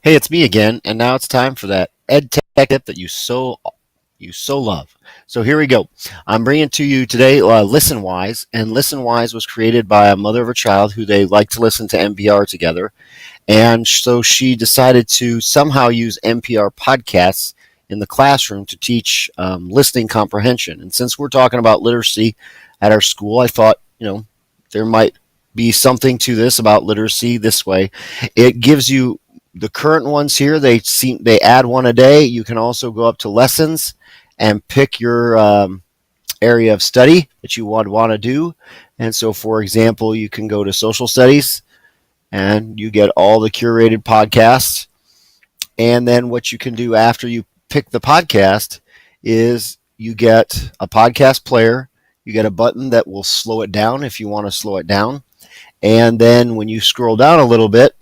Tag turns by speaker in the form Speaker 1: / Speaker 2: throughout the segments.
Speaker 1: Hey, it's me again, and now it's time for that ed tech tip that you so love. So here we go. I'm bringing to you today Listenwise, and Listenwise was created by a mother of a child who they like to listen to NPR together, and so she decided to somehow use NPR podcasts in the classroom to teach listening comprehension. And since we're talking about literacy at our school, I thought there might be something to this about literacy this way. It gives you the current ones here. They add one a day. You can also go up to lessons and pick your area of study that you would want to do. And so, for example, you can go to social studies and you get all the curated podcasts. And then what you can do after you pick the podcast is you get a podcast player. You get a button that will slow it down if you want to slow it down. And then when you scroll down a little bit,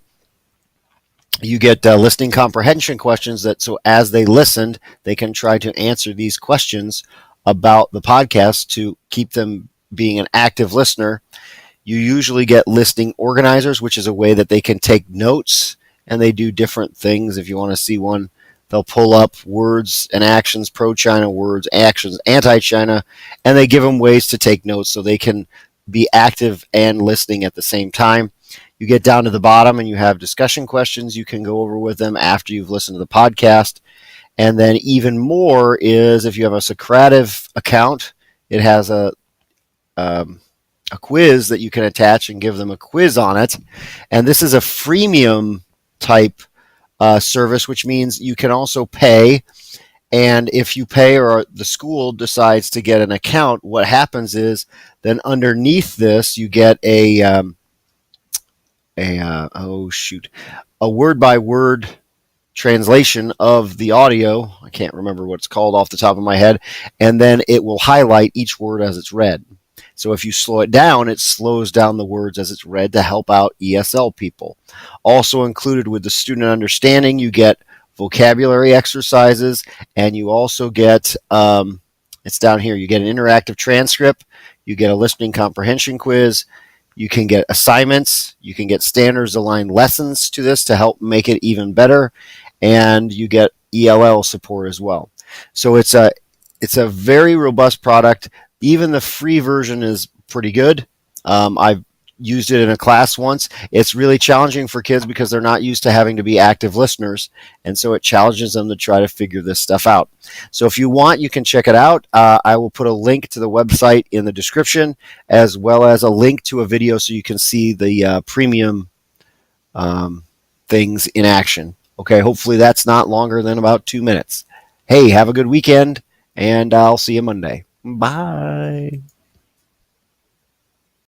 Speaker 1: you get listening comprehension questions that so as they listened, they can try to answer these questions about the podcast to keep them being an active listener. You usually get listening organizers, which is a way that they can take notes, and they do different things. If you want to see one, they'll pull up words and actions, pro-China words, actions, anti-China, and they give them ways to take notes so they can be active and listening at the same time. You get down to the bottom and you have discussion questions. You can go over with them after you've listened to the podcast. And then even more is if you have a Socrative account, it has a quiz that you can attach and give them a quiz on it. And this is a freemium type service, which means you can also pay. And if you pay or the school decides to get an account, what happens is then underneath this you get a word by word translation of the audio. I can't remember what it's called off the top of my head. And then it will highlight each word as it's read. So if you slow it down, it slows down the words as it's read to help out ESL people. Also included with the student understanding, you get vocabulary exercises, and you also get, it's down here, you get an interactive transcript, you get a listening comprehension quiz, you can get assignments, you can get standards aligned lessons to this to help make it even better, and you get ELL support as well. So it's a very robust product. Even the free version is pretty good. I've used it in a class once. It's really challenging for kids because they're not used to having to be active listeners, and so it challenges them to try to figure this stuff out. So if you want, you can check it out. I will put a link to the website in the description, as well as a link to a video so you can see the premium things in action. Okay, hopefully that's not longer than about 2 minutes. Hey, have a good weekend, and I'll see you Monday. Bye.